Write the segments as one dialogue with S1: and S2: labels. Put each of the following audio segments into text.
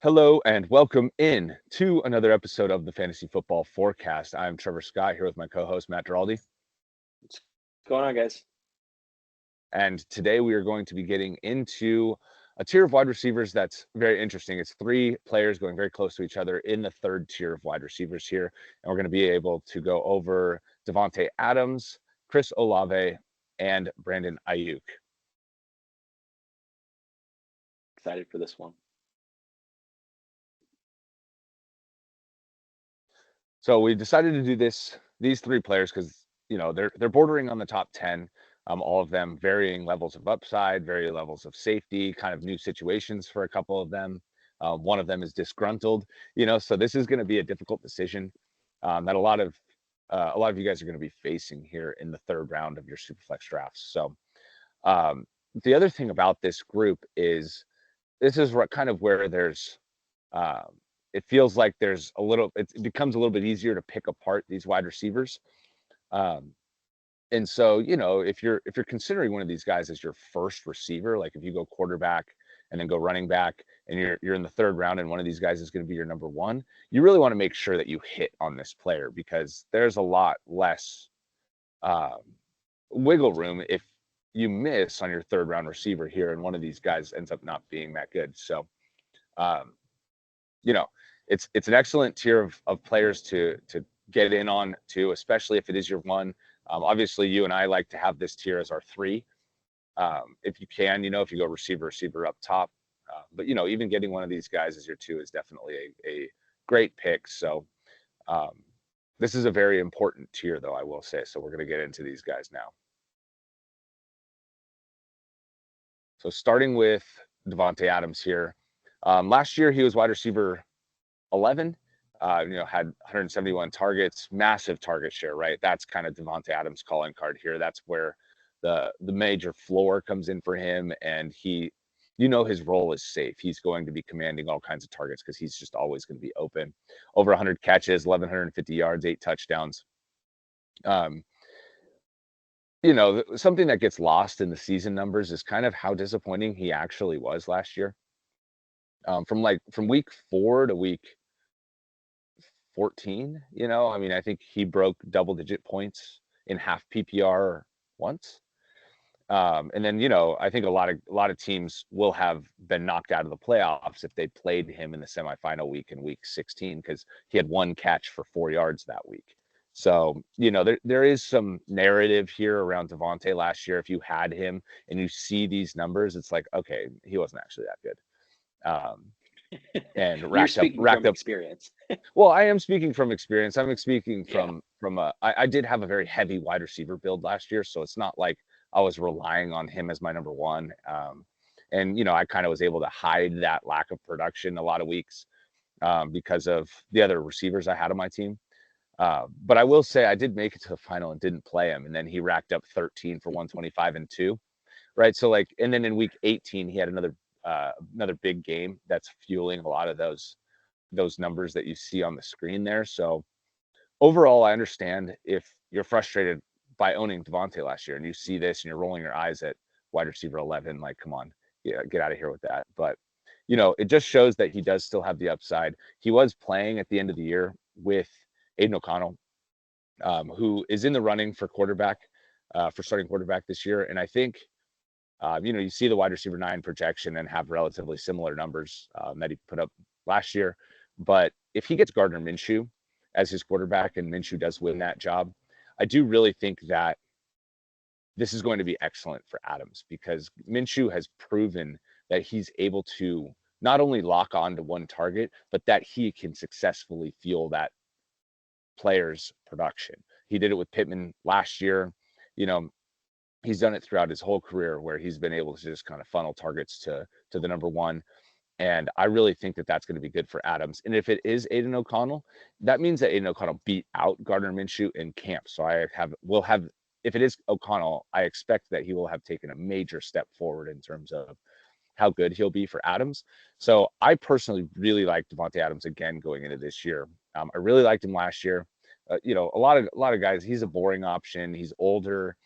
S1: Hello and welcome in to another episode of the Fantasy Football Forecast. I'm Trevor Scott here with my co-host Matt Giraldi,
S2: What's going on, guys?
S1: and today we are going to be getting into a tier of wide receivers that's very interesting. It's three players going very close to each other in the third tier of wide receivers here, and we're going to be able to go over Davante Adams, Chris Olave, and Brandon Aiyuk.
S2: Excited for this one.
S1: So we decided to do these three players because they're bordering on the top 10. All of them varying levels of upside, varying levels of safety, kind of new situations for a couple of them. One of them is disgruntled, so this is going to be a difficult decision that a lot of you guys are going to be facing here in the third round of your Superflex drafts. So um, the other thing about this group is this is kind of where um, it feels like it becomes a little bit easier to pick apart these wide receivers. Um, and so, if you're considering one of these guys as your first receiver, like if you go quarterback and then go running back and you're in the third round and one of these guys is going to be your number one, you really want to make sure that you hit on this player because there's a lot less um, wiggle room if you miss on your third round receiver here and one of these guys ends up not being that good. So, um, you know, it's an excellent tier of players to get in on too, especially if it is your one. Obviously, you and I like to have this tier as our three. If you can, if you go receiver up top. But even getting one of these guys as your two is definitely a great pick. So um, this is a very important tier, though, I will say. So we're going to get into these guys now. So starting with Davante Adams here. Last year, he was wide receiver 11, had 171 targets, massive target share, right? That's kind of Davante Adams' calling card here. That's where the major floor comes in for him, and his role is safe. He's going to be commanding all kinds of targets because he's just always going to be open. Over 100 catches, 1,150 yards, 8 touchdowns. Um, something that gets lost in the season numbers is kind of how disappointing he actually was last year. From week 4 to week 14, I mean, I think he broke double-digit points in half PPR once. And then, I think a lot of teams will have been knocked out of the playoffs if they played him in the semifinal week in week 16 because he had one catch for 4 yards that week. So, there is some narrative here around Davante last year. If you had him and you see these numbers, it's like, okay, he wasn't actually that good. And
S2: You're
S1: racked up
S2: speaking
S1: racked
S2: from
S1: up
S2: experience.
S1: well, I am speaking from experience. I'm speaking
S2: Yeah.
S1: I did have a very heavy wide receiver build last year, so it's not like I was relying on him as my number one. And I kind of was able to hide that lack of production a lot of weeks because of the other receivers I had on my team. But I will say I did make it to the final and didn't play him, and then he racked up 13 for 125 and 2. Right. So and then in week 18 he had another big game that's fueling a lot of those numbers that you see on the screen there. So overall, I understand if you're frustrated by owning Davante last year and you see this and you're rolling your eyes at wide receiver 11, like, come on, yeah, get out of here with that. But, it just shows that he does still have the upside. He was playing at the end of the year with Aiden O'Connell, who is in the running for starting quarterback this year. And I think, you see the wide receiver 9 projection and have relatively similar numbers that he put up last year. But if he gets Gardner Minshew as his quarterback and Minshew does win that job, I do really think that this is going to be excellent for Adams because Minshew has proven that he's able to not only lock on to one target, but that he can successfully fuel that player's production. He did it with Pittman last year. You know, he's done it throughout his whole career where he's been able to just kind of funnel targets to the number one. And I really think that that's going to be good for Adams. And if it is Aiden O'Connell, that means that Aiden O'Connell beat out Gardner Minshew in camp. So if it is O'Connell, I expect that he will have taken a major step forward in terms of how good he'll be for Adams. So I personally really like Davante Adams again going into this year. I really liked him last year. A lot of guys, he's a boring option. He's older.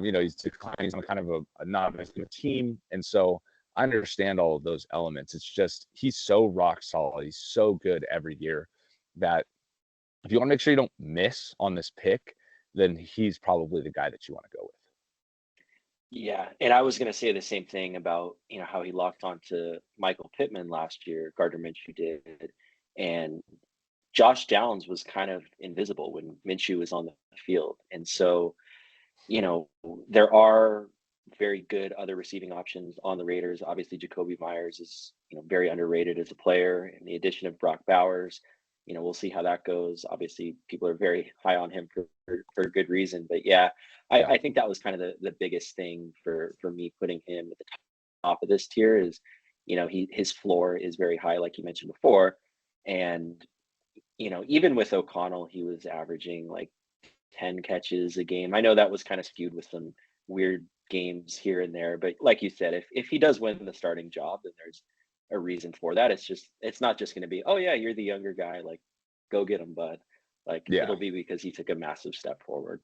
S1: He's declining. He's on kind of a not as good team, and so I understand all of those elements. It's just he's so rock solid. He's so good every year that if you want to make sure you don't miss on this pick, then he's probably the guy that you want to go with.
S2: Yeah, and I was going to say the same thing about how he locked onto Michael Pittman last year. Gardner Minshew did, and Josh Downs was kind of invisible when Minshew was on the field, and so you know, there are very good other receiving options on the Raiders. Obviously, Jacoby Myers is, very underrated as a player. And the addition of Brock Bowers, we'll see how that goes. Obviously, people are very high on him for good reason. But yeah,
S1: Yeah,
S2: I think that was kind of the biggest thing for me putting him at the top of this tier is, his floor is very high, like you mentioned before. And, even with O'Connell, he was averaging like 10 catches a game. I know that was kind of skewed with some weird games here and there, but like you said, if he does win the starting job, then there's a reason for that. It's not just going to be, oh yeah, you're the younger guy, like go get him, bud. Like
S1: yeah,
S2: it'll be because he took a massive step forward.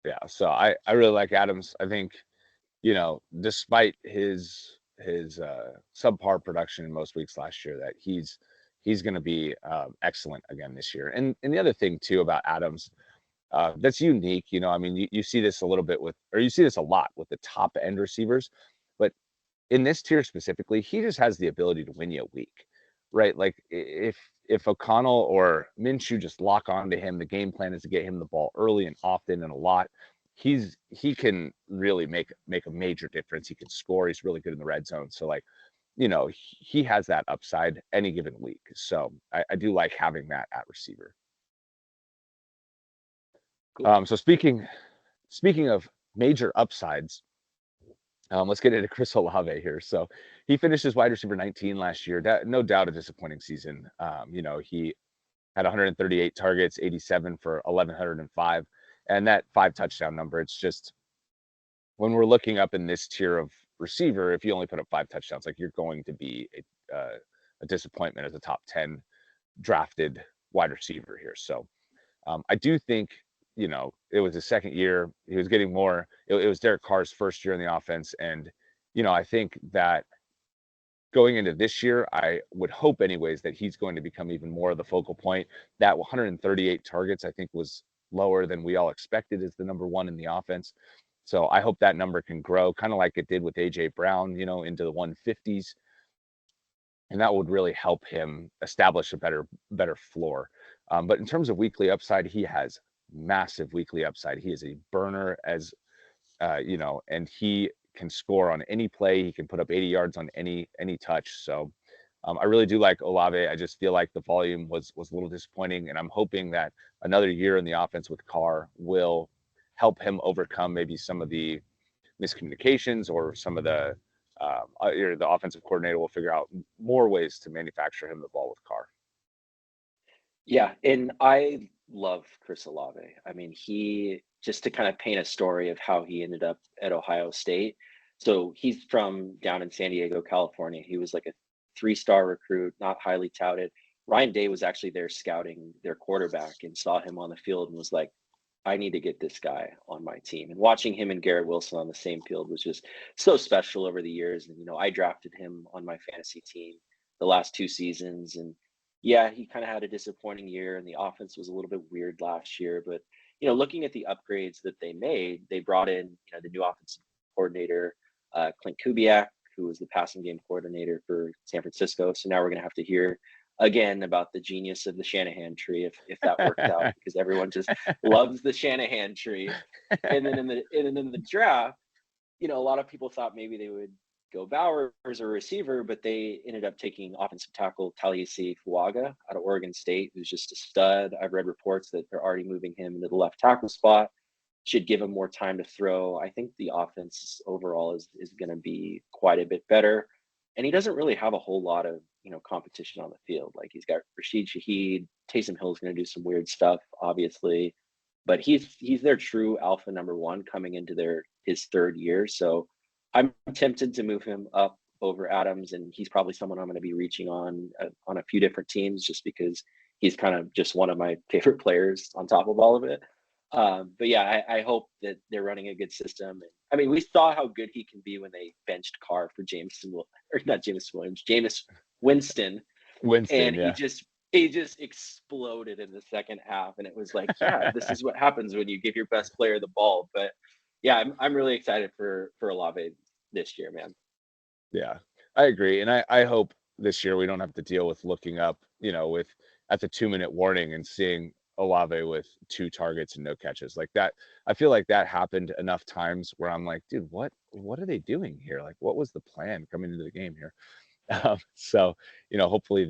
S1: yeah. So I really like Adams. I think, despite his subpar production in most weeks last year, that he's going to be excellent again this year. And the other thing too about Adams that's unique, I mean, you see this a little bit with, or you see this a lot with the top end receivers, but in this tier specifically, he just has the ability to win you a week, right? Like if O'Connell or Minshew just lock onto him, the game plan is to get him the ball early and often and a lot. He can really make a major difference. He can score. He's really good in the red zone. So like, he has that upside any given week. So I do like having that at receiver.
S2: Cool.
S1: So speaking of major upsides, let's get into Chris Olave here. So he finished as wide receiver 19 last year. No doubt a disappointing season. He had 138 targets, 87 for 1105, and that 5 touchdown number. It's just when we're looking up in this tier of receiver, if you only put up 5 touchdowns, like you're going to be a disappointment as a top 10 drafted wide receiver here. So I do think, it was his second year. He was getting more. It was Derek Carr's first year in the offense. And, I think that going into this year, I would hope, anyways, that he's going to become even more of the focal point. That 138 targets, I think, was lower than we all expected as the number one in the offense. So I hope that number can grow, kind of like it did with AJ Brown, into the 150s, and that would really help him establish a better floor. But in terms of weekly upside, he has massive weekly upside. He is a burner and he can score on any play. He can put up 80 yards on any touch. So I really do like Olave. I just feel like the volume was a little disappointing, and I'm hoping that another year in the offense with Carr will help him overcome maybe some of the miscommunications or some of the offensive coordinator will figure out more ways to manufacture him the ball with Carr.
S2: Yeah, and I love Chris Olave. I mean, he just to kind of paint a story of how he ended up at Ohio State. So he's from down in San Diego, California. He was like a three-star recruit, not highly touted. Ryan Day was actually there scouting their quarterback and saw him on the field and was like, I need to get this guy on my team. And watching him and Garrett Wilson on the same field was just so special over the years. And, I drafted him on my fantasy team the last 2 seasons. And yeah, he kind of had a disappointing year and the offense was a little bit weird last year. But, looking at the upgrades that they made, they brought in, the new offensive coordinator, Clint Kubiak, who was the passing game coordinator for San Francisco. So now we're going to have to hear again about the genius of the Shanahan tree if that worked out because everyone just loves the Shanahan tree. And then in the draft, a lot of people thought maybe they would go Bowers or receiver, but they ended up taking offensive tackle Talisi Fuaga out of Oregon State, who's just a stud. I've read reports that they're already moving him into the left tackle spot. Should give him more time to throw. I think the offense overall is going to be quite a bit better. And he doesn't really have a whole lot of competition on the field. Like he's got Rashid Shaheed, Taysom Hill's going to do some weird stuff, obviously, but he's their true alpha number one coming into his third year. So I'm tempted to move him up over Adams, and he's probably someone I'm going to be reaching on a few different teams just because he's kind of just one of my favorite players on top of all of it. But yeah, I hope that they're running a good system. And, I mean, we saw how good he can be when they benched Carr for or not Jameis Williams, Jameis Winston,
S1: Winston,
S2: and
S1: yeah.
S2: he just exploded in the second half, and it was like, yeah, this is what happens when you give your best player the ball. But yeah, I'm really excited for Olave this year, man.
S1: Yeah, I agree. And I hope this year we don't have to deal with looking up, with at the 2-minute warning and seeing Olave with 2 targets and no catches. Like that, I feel like that happened enough times where I'm like, dude, what are they doing here? Like, what was the plan coming into the game here? So, hopefully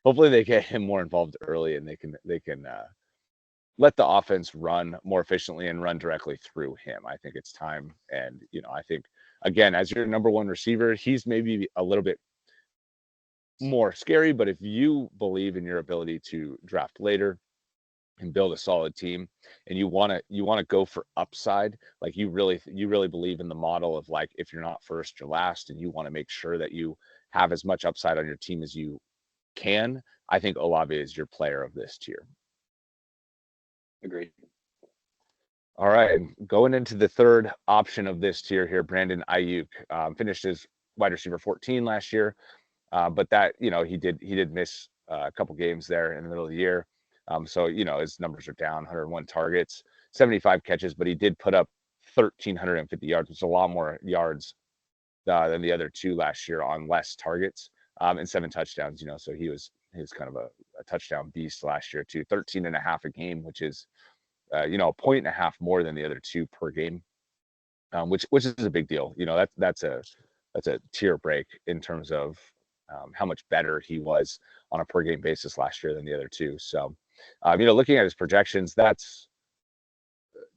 S1: hopefully they get him more involved early and they can let the offense run more efficiently and run directly through him. I think it's time. And, I think, again, as your number one receiver, he's maybe a little bit more scary. But if you believe in your ability to draft later and build a solid team and you want to go for upside, like you really believe in the model of like, if you're not first, you're last, and you want to make sure that you have as much upside on your team as you can, I think Olave is your player of this tier.
S2: Agreed.
S1: All right, going into the third option of this tier here, Brandon Aiyuk finished as wide receiver 14 last year, but that he did miss a couple games there in the middle of the year, so his numbers are down. 101 targets, 75 catches, but he did put up 1,350 yards, which is a lot more yards than the other two last year on less targets, and 7 touchdowns. So he was kind of a touchdown beast last year too. 13 and a half a game, which is a point and a half more than the other two per game, which is a big deal. That's a tier break in terms of how much better he was on a per game basis last year than the other two. So, looking at his projections, that's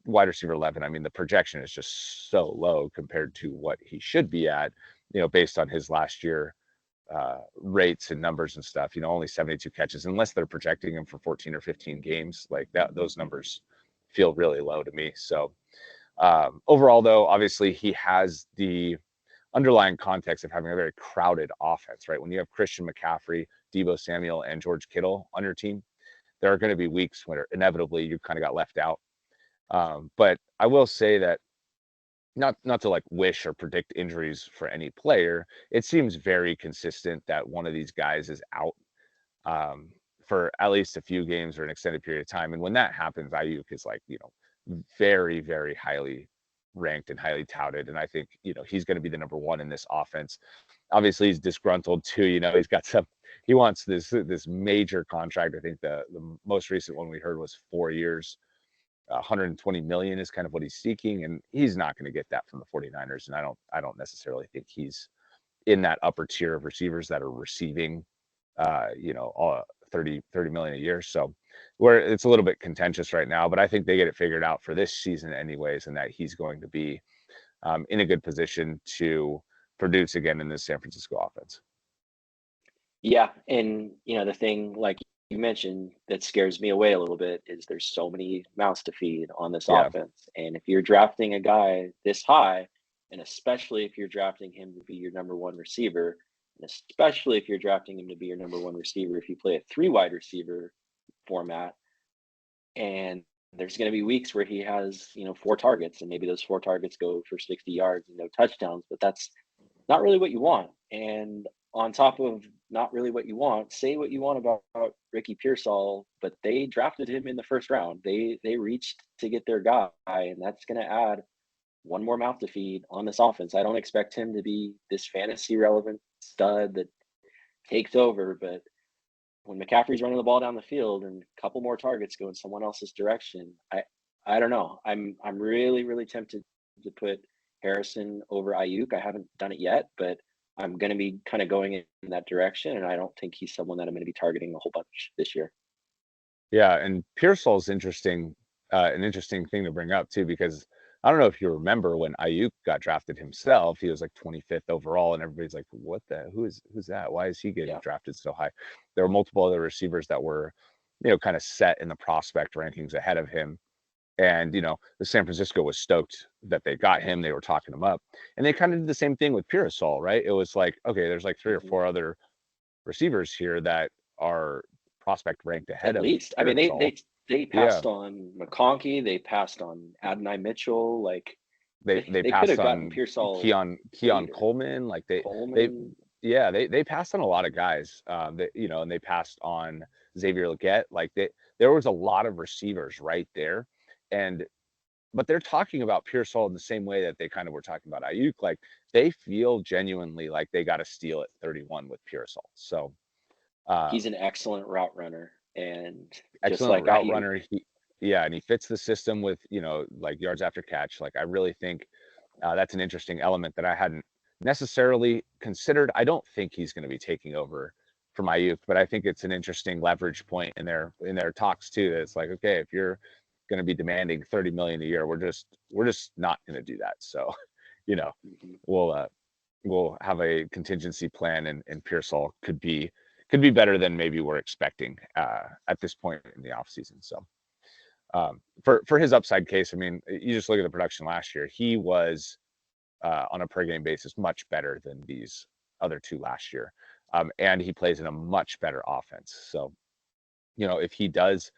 S1: wide receiver 11. I mean, the projection is just so low compared to what he should be at, based on his last year rates and numbers and stuff. Only 72 catches, unless they're projecting him for 14 or 15 games. Like that, those numbers feel really low to me. So overall, though, obviously he has the underlying context of having a very crowded offense, right? When you have Christian McCaffrey, Debo Samuel, and George Kittle on your team, there are going to be weeks where inevitably you kind of got left out. But I will say that, not to like wish or predict injuries for any player, it seems very consistent that one of these guys is out um, for at least a few games or an extended period of time. And when that happens, Ayuk is like, very, very highly ranked and highly touted. And I think, he's going to be the number one in this offense. Obviously, he's disgruntled too. He wants this major contract. I think the most recent one we heard was 4 years. 120 million is kind of what he's seeking, and he's not going to get that from the 49ers. And I don't necessarily think he's in that upper tier of receivers that are receiving all 30 million a year. So where it's a little bit contentious right now, but I think they get it figured out for this season anyways, and that he's going to be in a good position to produce again in this San Francisco offense.
S2: Yeah, and the thing like you mentioned that scares me away a little bit is there's so many mouths to feed on this
S1: Yeah.
S2: offense. And if you're drafting a guy this high, and especially if you're drafting him to be your number one receiver, and especially if you're drafting him to be your number one receiver if you play a three wide receiver format, and there's going to be weeks where he has, 4 targets, and maybe those 4 targets go for 60 yards and no touchdowns, but that's not really what you want. And on top of not really what you want, say what you want about Ricky Pearsall, but they drafted him in the first round. They reached to get their guy, and that's going to add one more mouth to feed on this offense. I don't expect him to be this fantasy relevant stud that takes over, but when McCaffrey's running the ball down the field and a couple more targets go in someone else's direction, I don't know. I'm really really tempted to put Harrison over Ayuk. I haven't done it yet, but I'm going to be kind of going in that direction, and I don't think he's someone that I'm going to be targeting a whole bunch this year.
S1: Yeah, and Pearsall's interesting, an interesting thing to bring up too, because I don't know if you remember when Ayuk got drafted himself, he was like 25th overall, and everybody's like, "What the? Who's that? Why is he getting
S2: Yeah,
S1: drafted so high?" There were multiple other receivers that were, kind of set in the prospect rankings ahead of him, and the San Francisco was stoked that they got him. They were talking him up, and they kind of did the same thing with Pearsall, right? It was like, okay, there's like three or
S2: hmm
S1: four other receivers here that are prospect ranked ahead
S2: at
S1: of
S2: least. I mean, they
S1: Pearsall.
S2: they they
S1: Yeah,
S2: passed on McConkey. They passed on Adonai Mitchell. Like
S1: They
S2: They could
S1: passed
S2: have gotten
S1: on
S2: Pearsall
S1: Keon
S2: later.
S1: Coleman. Like they
S2: Coleman.
S1: yeah, they passed on a lot of guys. That and they passed on Xavier Legette. Like there was a lot of receivers right there, and but they're talking about Pearsall in the same way that they kind of were talking about Aiyuk. Like they feel genuinely like they got a steal at 31 with Pearsall. So
S2: He's
S1: um,
S2: an excellent route runner, and just
S1: excellent
S2: like
S1: route
S2: Aiyuk,
S1: runner. Yeah, and he fits the system with like yards after catch. Like I really think that's an interesting element that I hadn't necessarily considered. I don't think he's going to be taking over from Aiyuk, but I think it's an interesting leverage point in their talks too. It's like, okay, if you're going to be demanding 30 million a year, we're just not going to do that. So, you know,
S2: mhm,
S1: we'll we'll have a contingency plan, and Pearsall could be better than maybe we're expecting at this point in the offseason. So for his upside case, I mean, you just look at the production last year. He was on a per game basis much better than these other two last year, and he plays in a much better offense. So if he does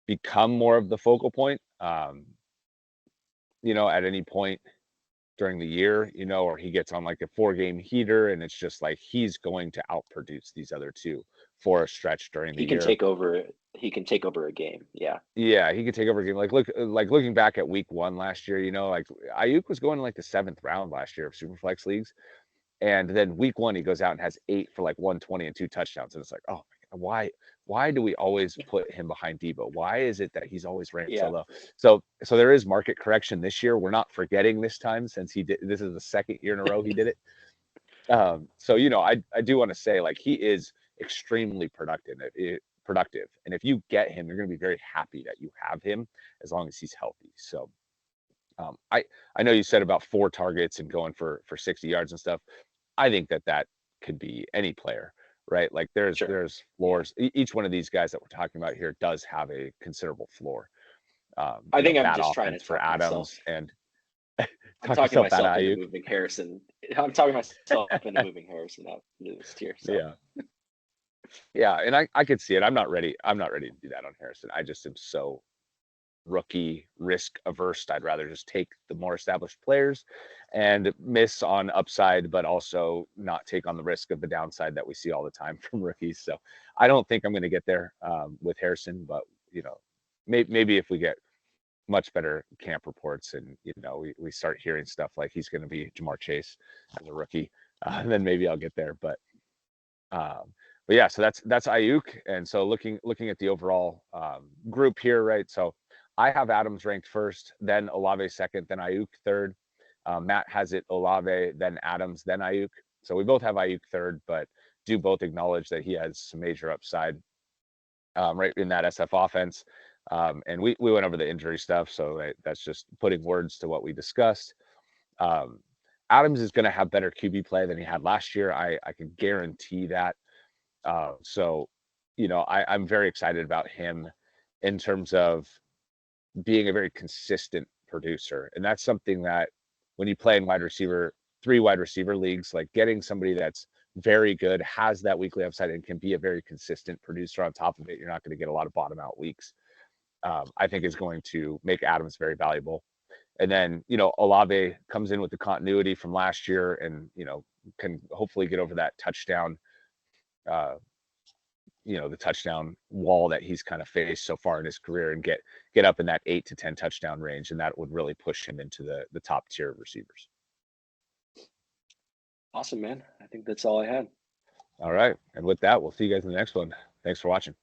S1: become more of the focal point, at any point during the year, or he gets on like a 4 game heater and it's just like he's going to outproduce these other two for a stretch during the
S2: he can
S1: year.
S2: take over. He can take over a game. Yeah,
S1: Yeah, he could take over a game. Like looking back at week 1 last year, like Aiyuk was going like the 7th round last year of Superflex leagues. And then week 1 he goes out and has 8 for like 120 and 2 touchdowns. And it's like, oh my God, why do we always put him behind Debo? Why is it that he's always ranked so
S2: yeah,
S1: low? So there is market correction this year. We're not forgetting this time, since he did this is the 2nd year in a row he did it. So I do want to say, like, he is extremely productive, and if you get him, you're going to be very happy that you have him as long as he's healthy. So I know you said about 4 targets and going for 60 yards and stuff. I think that could be any player, right? Like
S2: sure.
S1: there's
S2: Yeah,
S1: floors. Each one of these guys that we're talking about here does have a considerable floor.
S2: I think I'm
S1: Bad
S2: just trying to
S1: offense for
S2: talk myself.
S1: Adams and
S2: I'm
S1: talk
S2: talking
S1: yourself bad
S2: myself into
S1: Ayuk.
S2: moving Harrison. I'm talking myself into moving Harrison out into this tier. So
S1: Yeah. Yeah, and I could see it. I'm not ready. I'm not ready to do that on Harrison. I just am so rookie risk averse. I'd rather just take the more established players and miss on upside, but also not take on the risk of the downside that we see all the time from rookies. So I don't think I'm going to get there with Harrison, but maybe if we get much better camp reports and we start hearing stuff like he's going to be Jamar Chase as a rookie, then maybe I'll get there. Um, but yeah, so that's Ayuk, and so looking at the overall group here, right? So I have Adams ranked first, then Olave second, then Ayuk third. Matt has it Olave, then Adams, then Ayuk. So we both have Ayuk third, but do both acknowledge that he has some major upside right in that SF offense. And we went over the injury stuff, so that's just putting words to what we discussed. Um, Adams is going to have better QB play than he had last year. I can guarantee that. So, I'm very excited about him in terms of being a very consistent producer. And that's something that when you play in 3 wide receiver leagues, like getting somebody that's very good, has that weekly upside, and can be a very consistent producer on top of it, you're not going to get a lot of bottom out weeks. I think is going to make Adams very valuable. And then, Olave comes in with the continuity from last year and, can hopefully get over that touchdown uh, the touchdown wall that he's kind of faced so far in his career, and get up in that 8 to 10 touchdown range, and that would really push him into the top tier of receivers.
S2: awesome, man. I think that's all I had.
S1: All right, and with that, we'll see you guys in the next one. Thanks for watching.